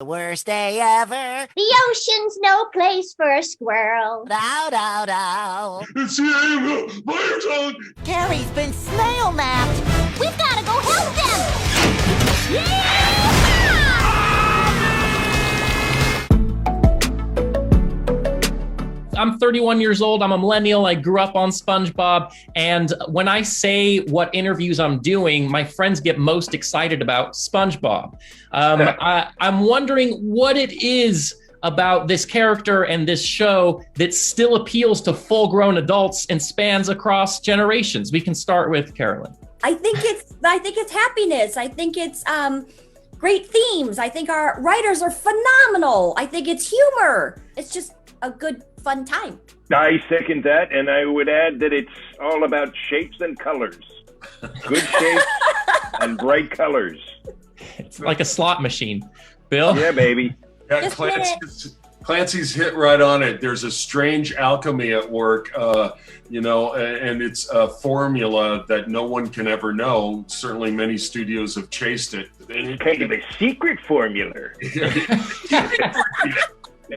The worst day ever. The ocean's no place for a squirrel. Dow, dow, dow. It's him! Fire tongue! Carrie's been snail napped. We've got to go help them! Yeah! I'm 31 years old. I'm a millennial. I grew up on SpongeBob. And when I say what interviews I'm doing, my friends get most excited about SpongeBob. I'm wondering what it is about this character and this show that still appeals to full-grown adults and spans across generations. We can start with Carolyn. I think it's happiness. I think it's great themes. I think our writers are phenomenal. I think it's humor. It's just a good, fun time. I second that, and I would add that it's all about shapes and colors. Good shapes and bright colors. It's like a slot machine. Bill? Yeah, baby. Yeah, Clancy's hit right on it. There's a strange alchemy at work, and it's a formula that no one can ever know. Certainly many studios have chased it. Kind of a secret formula.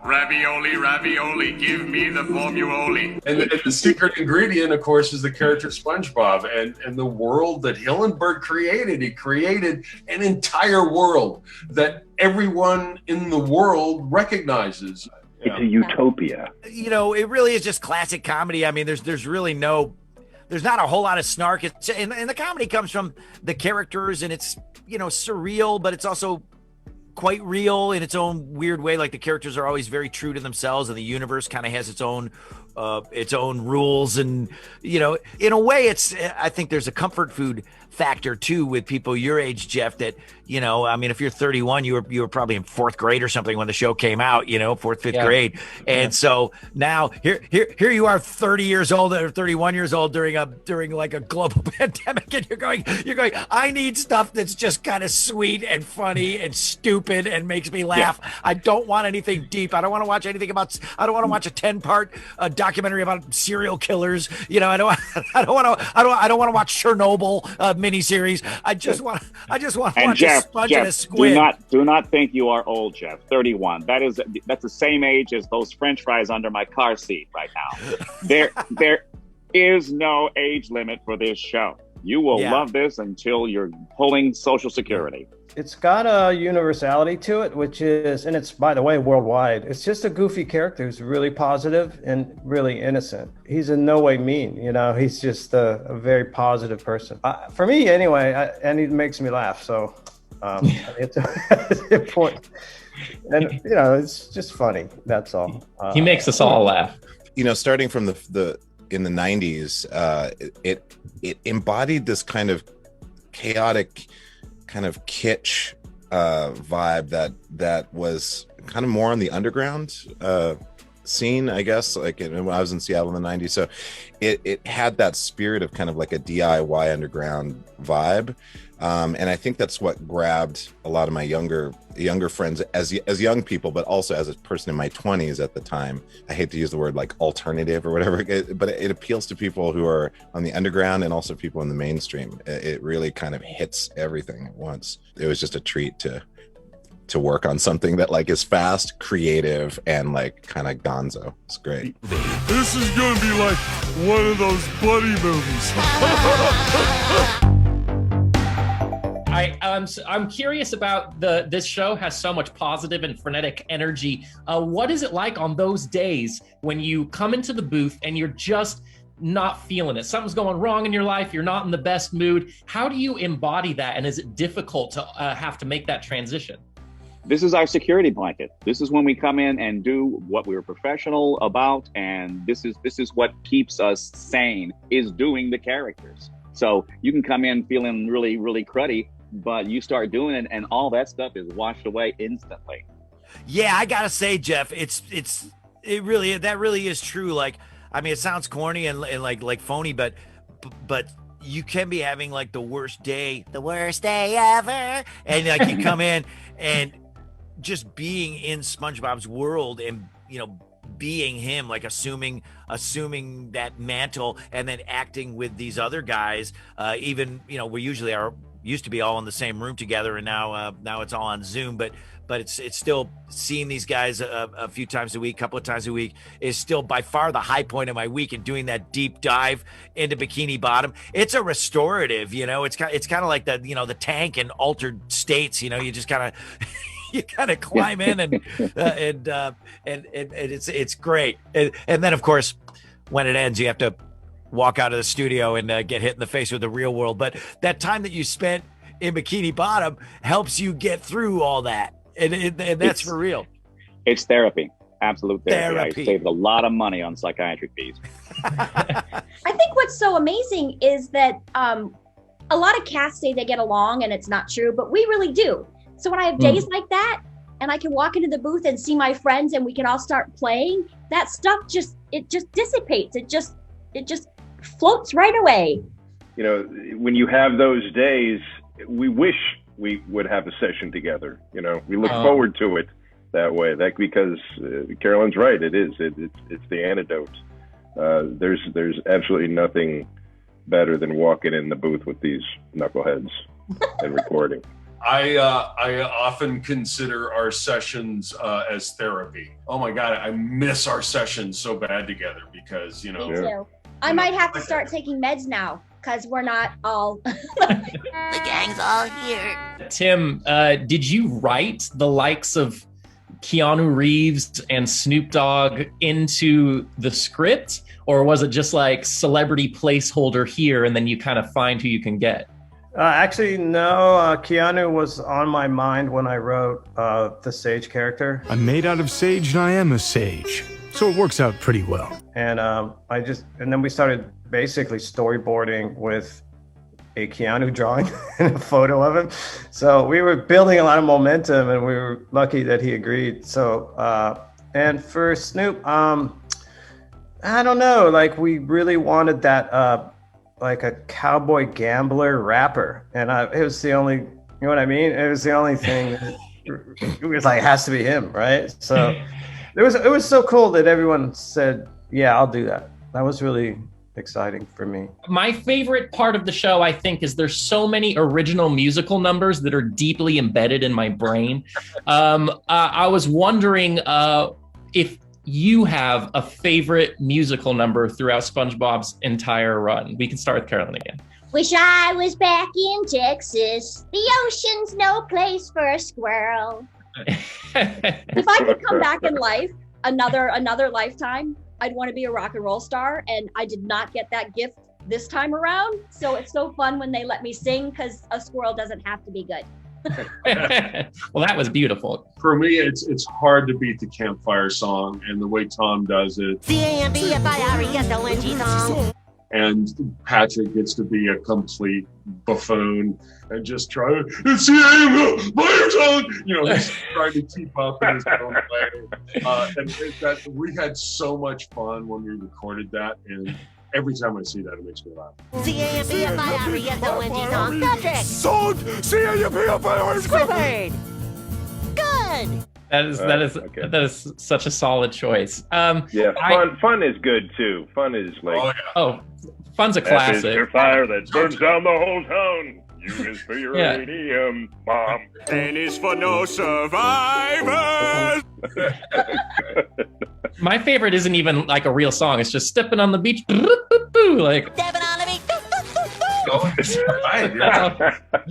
Ravioli, ravioli, give me the formuoli. And the secret ingredient, of course, is the character SpongeBob and the world that Hillenburg created. He created an entire world that everyone in the world recognizes. It's a utopia. You know, it really is just classic comedy. I mean, there's really there's not a whole lot of snark. And the comedy comes from the characters, and it's, surreal, but it's also quite real in its own weird way. Like, the characters are always very true to themselves, and the universe kind of has its own rules. And, in a way, I think there's a comfort food factor too with people your age, Jeff, that, if you're 31, you were probably in fourth grade or something when the show came out, fifth grade. And so now here you are 30 years old or 31 years old during like a global pandemic, and you're going, I need stuff that's just kind of sweet and funny and stupid and makes me laugh. Yeah. I don't want anything deep. I don't want to watch anything I don't want to watch a 10-part documentary about serial killers. I don't want to watch Chernobyl miniseries. I just want to watch Jeff, a sponge and a squid. Do not think you are old, Jeff. 31. That's the same age as those French fries under my car seat right now. There is no age limit for this show. You will love this until you're pulling Social Security. It's got a universality to it, and it's, by the way, worldwide. It's just a goofy character who's really positive and really innocent. He's in no way mean, he's just a very positive person. For me, anyway, and he makes me laugh, so it's important. And, it's just funny, that's all. He makes us all laugh. Starting from in the 90s, it embodied this kind of chaotic, kind of kitsch vibe that was kind of more on the underground scene, I guess, like when I was in Seattle in the 90s. So it had that spirit of kind of like a DIY underground vibe. And I think that's what grabbed a lot of my younger friends as young people, but also as a person in my 20s at the time. I hate to use the word like alternative or whatever, but it appeals to people who are on the underground and also people in the mainstream. It really kind of hits everything at once. It was just a treat to work on something that like is fast, creative, and like kind of gonzo. It's great. This is gonna be like one of those buddy movies. I'm curious about this show has so much positive and frenetic energy. What is it like on those days when you come into the booth and you're just not feeling it? Something's going wrong in your life. You're not in the best mood. How do you embody that? And is it difficult to have to make that transition? This is our security blanket. This is when we come in and do what we're professional about. And this is what keeps us sane, is doing the characters. So you can come in feeling really, really cruddy, but you start doing it and all that stuff is washed away instantly. Yeah, I gotta say, Jeff, that really is true. Like, I mean, it sounds corny and like phony, but you can be having like the worst day ever, and like you come in and just being in SpongeBob's world and being him, like assuming that mantle, and then acting with these other guys. Even we used to be all in the same room together, and now it's all on Zoom. But but it's still seeing these guys a few times a week, couple of times a week is still by far the high point of my week. And doing that deep dive into Bikini Bottom, it's a restorative, you know, it's kind of like the, you know, the Tank in Altered States, you know, you just kind of you kind of climb in and it's great. And then of course, when it ends, you have to walk out of the studio and get hit in the face with the real world. But that time that you spent in Bikini Bottom helps you get through all that. And that's for real. It's therapy. Absolute therapy. Therapy. I saved a lot of money on psychiatry fees. I think what's so amazing is that a lot of casts say they get along, and it's not true, but we really do. So when I have days like that, and I can walk into the booth and see my friends, and we can all start playing, that stuff just dissipates. It just floats right away. You know, when you have those days, we wish we would have a session together. You know, we look forward to it that way. That because Carolyn's right. It's the antidote. There's absolutely nothing better than walking in the booth with these knuckleheads and recording. I often consider our sessions as therapy. Oh my God, I miss our sessions so bad together because, you know. Me too. I might have to start taking meds now because we're not all. The gang's all here. Tim, did you write the likes of Keanu Reeves and Snoop Dogg into the script? Or was it just like celebrity placeholder here and then you kind of find who you can get? Actually, no. Keanu was on my mind when I wrote the Sage character. I'm made out of sage and I am a sage. So it works out pretty well. And then we started basically storyboarding with a Keanu drawing and a photo of him. So we were building a lot of momentum and we were lucky that he agreed. So, and for Snoop, I don't know, like we really wanted that, like a cowboy gambler rapper. And it was the only, you know what I mean? It was the only thing, it was like, it has to be him, right? So it was so cool that everyone said, yeah, I'll do that. That was really exciting for me. My favorite part of the show, I think, is there's so many original musical numbers that are deeply embedded in my brain. I was wondering if you have a favorite musical number throughout SpongeBob's entire run. We can start with Carolyn again. Wish I was back in Texas. The ocean's no place for a squirrel. If I could come back in life, another lifetime, I'd want to be a rock and roll star, and I did not get that gift this time around. So it's so fun when they let me sing because a squirrel doesn't have to be good. Well, that was beautiful. For me, it's hard to beat the campfire song and the way Tom does it. C-A-M-B-F-I-R-E-S-O-N-G song. And Patrick gets to be a complete buffoon and just try to, it's your song! You know, he's trying to keep up in his own way. And we had so much fun when we recorded that, and every time I see that, it makes me laugh. C-A-M-B-F-I-R-E-S-O-N-G song. Patrick! Song! C-A-M-B-F-I-R-E-S-O-N-G! Squidward! Good! That is such a solid choice. Fun is good too. Fun is like fun's a classic. F is for fire that burns down the whole town. U is for uranium bomb. N is for no survivors. My favorite isn't even like a real song. It's just stepping on the beach. Like Stepping on the beach.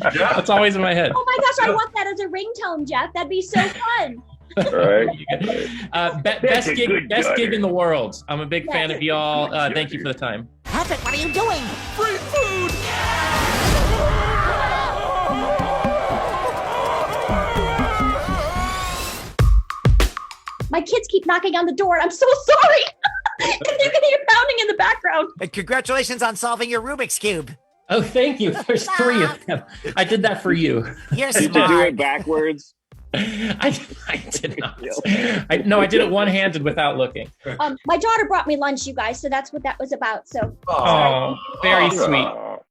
that's always in my head. Oh my gosh, I want that as a ringtone, Jeff. That'd be so fun. Right. Best gig in the world. I'm a big fan of y'all. Thank you for the time. Patrick, what are you doing? Free food! My kids keep knocking on the door, and I'm so sorry. And you can hear pounding in the background. And congratulations on solving your Rubik's Cube. Oh, thank you. There's 3 of them. I did that for you. You're Did you do it backwards? I did not. I did it one-handed without looking. My daughter brought me lunch, you guys, so that's what that was about. So Oh, very sweet.